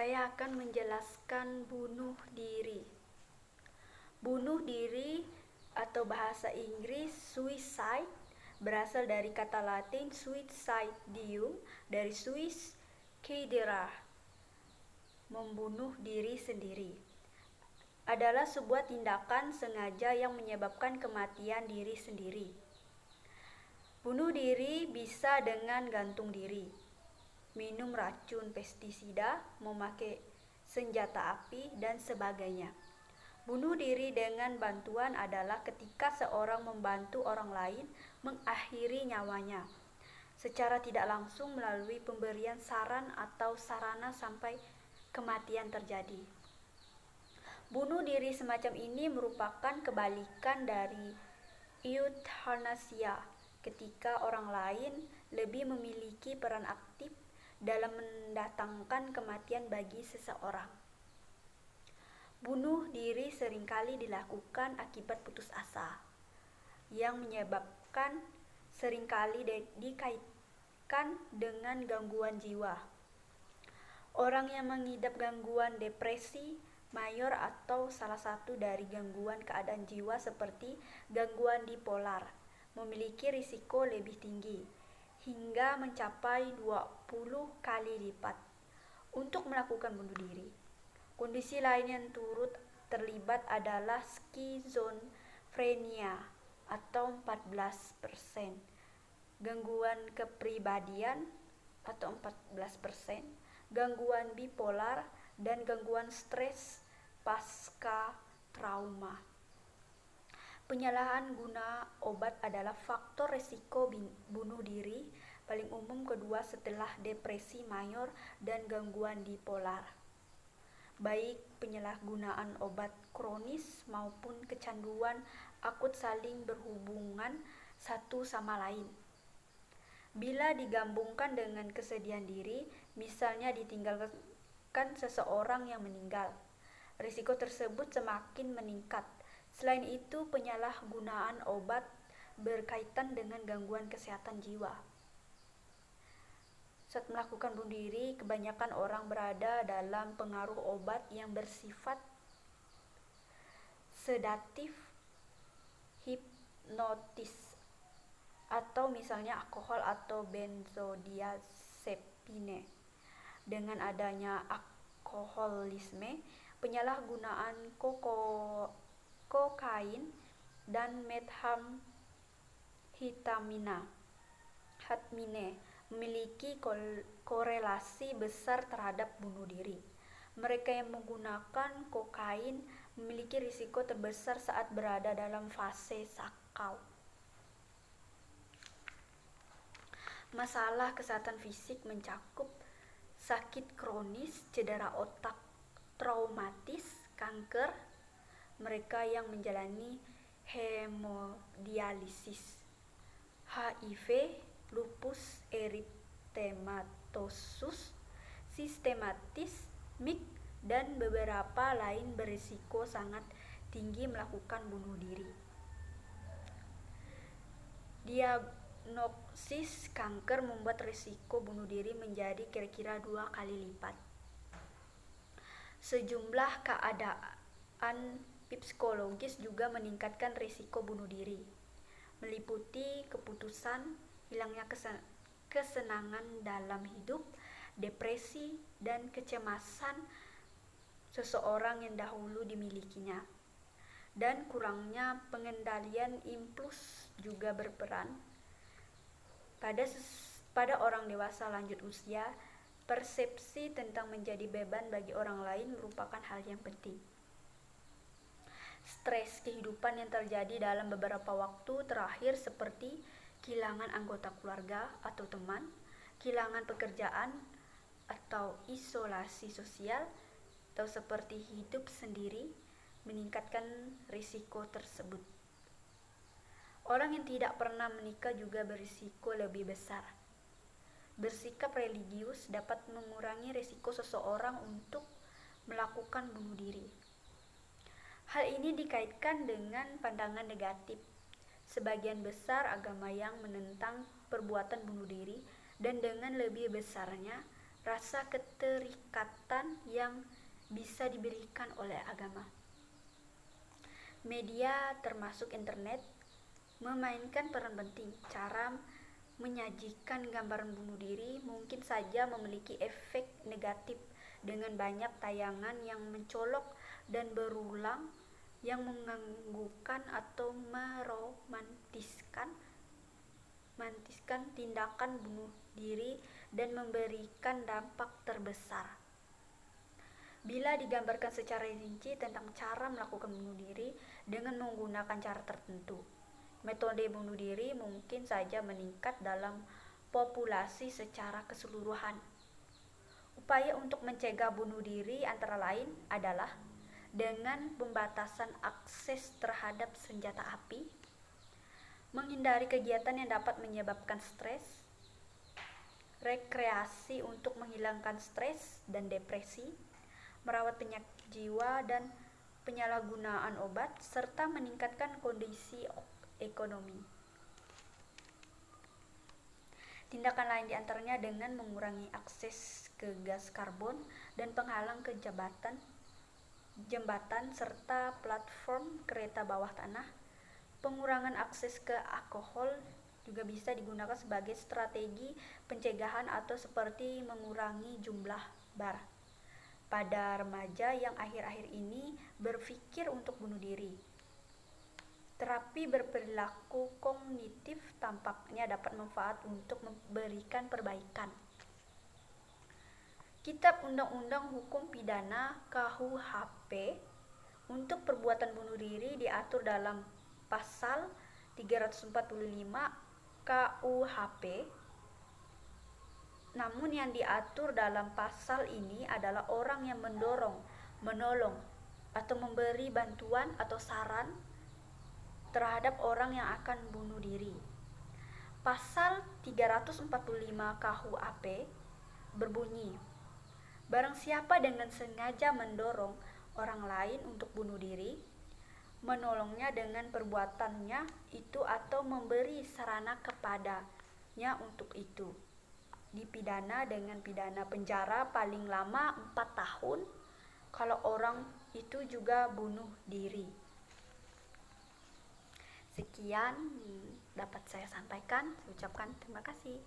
Saya akan menjelaskan bunuh diri. Bunuh diri atau bahasa Inggris suicide berasal dari kata Latin suicidium dari Swiss cedera, membunuh diri sendiri. Adalah sebuah tindakan sengaja yang menyebabkan kematian diri sendiri. Bunuh diri bisa dengan gantung diri, minum racun pestisida, memakai senjata api, dan sebagainya. Bunuh diri dengan bantuan adalah ketika seorang membantu orang lain mengakhiri nyawanya secara tidak langsung melalui pemberian saran atau sarana sampai kematian terjadi. Bunuh diri semacam ini merupakan kebalikan dari euthanasia, ketika orang lain lebih memiliki peran aktif dalam mendatangkan kematian bagi seseorang. Bunuh diri seringkali dilakukan akibat putus asa, yang menyebabkan seringkali dikaitkan dengan gangguan jiwa. Orang yang mengidap gangguan depresi mayor atau salah satu dari gangguan keadaan jiwa seperti gangguan bipolar memiliki risiko lebih tinggi, hingga mencapai 20 kali lipat, untuk melakukan bunuh diri. Kondisi lain yang turut terlibat adalah skizofrenia atau 14%, gangguan kepribadian atau 14%, gangguan bipolar, dan gangguan stres pasca trauma. Penyalahan guna obat adalah faktor risiko bunuh diri paling umum kedua setelah depresi mayor dan gangguan bipolar. Baik penyalahgunaan obat kronis maupun kecanduan akut saling berhubungan satu sama lain. Bila digabungkan dengan kesedihan diri, misalnya ditinggalkan seseorang yang meninggal, risiko tersebut semakin meningkat. Selain itu, penyalahgunaan obat berkaitan dengan gangguan kesehatan jiwa. Saat melakukan bunuh diri, kebanyakan orang berada dalam pengaruh obat yang bersifat sedatif, hipnotis, atau misalnya alkohol atau benzodiazepine. Dengan adanya alkoholisme, penyalahgunaan kokain dan methamhetamine memiliki korelasi besar terhadap bunuh diri. Mereka yang menggunakan kokain memiliki risiko terbesar saat berada dalam fase sakau. Masalah kesehatan fisik mencakup sakit kronis, cedera otak traumatis, kanker, mereka yang menjalani hemodialisis, HIV, lupus eritematosus sistematis, MIG, dan beberapa lain berisiko sangat tinggi melakukan bunuh diri. Diagnosis kanker membuat risiko bunuh diri menjadi kira-kira 2 kali lipat. Sejumlah keadaan psikologis juga meningkatkan risiko bunuh diri, meliputi keputusan, hilangnya kesenangan dalam hidup, depresi, dan kecemasan seseorang yang dahulu dimilikinya, dan kurangnya pengendalian impuls juga berperan. Pada orang dewasa lanjut usia, persepsi tentang menjadi beban bagi orang lain merupakan hal yang penting. Stres kehidupan yang terjadi dalam beberapa waktu terakhir seperti kehilangan anggota keluarga atau teman, kehilangan pekerjaan, atau isolasi sosial, atau seperti hidup sendiri, meningkatkan risiko tersebut. Orang yang tidak pernah menikah juga berisiko lebih besar. Bersikap religius dapat mengurangi risiko seseorang untuk melakukan bunuh diri. Hal ini dikaitkan dengan pandangan negatif. Sebagian besar agama yang menentang perbuatan bunuh diri, dan dengan lebih besarnya rasa keterikatan yang bisa diberikan oleh agama. Media termasuk internet memainkan peran penting. Cara menyajikan gambaran bunuh diri mungkin saja memiliki efek negatif dengan banyak tayangan yang mencolok dan berulang yang mengganggukan atau meromantiskan tindakan bunuh diri dan memberikan dampak terbesar. Bila digambarkan secara rinci tentang cara melakukan bunuh diri dengan menggunakan cara tertentu, metode bunuh diri mungkin saja meningkat dalam populasi secara keseluruhan. Upaya untuk mencegah bunuh diri antara lain adalah dengan pembatasan akses terhadap senjata api, menghindari kegiatan yang dapat menyebabkan stres, rekreasi untuk menghilangkan stres dan depresi, merawat penyakit jiwa dan penyalahgunaan obat, serta meningkatkan kondisi ekonomi. Tindakan lain diantaranya dengan mengurangi akses ke gas karbon dan penghalang ke jembatan serta platform kereta bawah tanah. Pengurangan akses ke alkohol juga bisa digunakan sebagai strategi pencegahan atau seperti mengurangi jumlah bar pada remaja yang akhir-akhir ini berpikir untuk bunuh diri. Terapi berperilaku kognitif tampaknya dapat manfaat untuk memberikan perbaikan. Kitab Undang-Undang Hukum Pidana KUHP untuk perbuatan bunuh diri diatur dalam pasal 345 KUHP. Namun yang diatur dalam pasal ini adalah orang yang mendorong, menolong, atau memberi bantuan atau saran terhadap orang yang akan bunuh diri. Pasal 345 KUHP berbunyi, barang siapa dengan sengaja mendorong orang lain untuk bunuh diri, menolongnya dengan perbuatannya itu atau memberi sarana kepadanya untuk itu, dipidana dengan pidana penjara paling lama 4 tahun kalau orang itu juga bunuh diri. Sekian dapat saya sampaikan. Saya ucapkan terima kasih.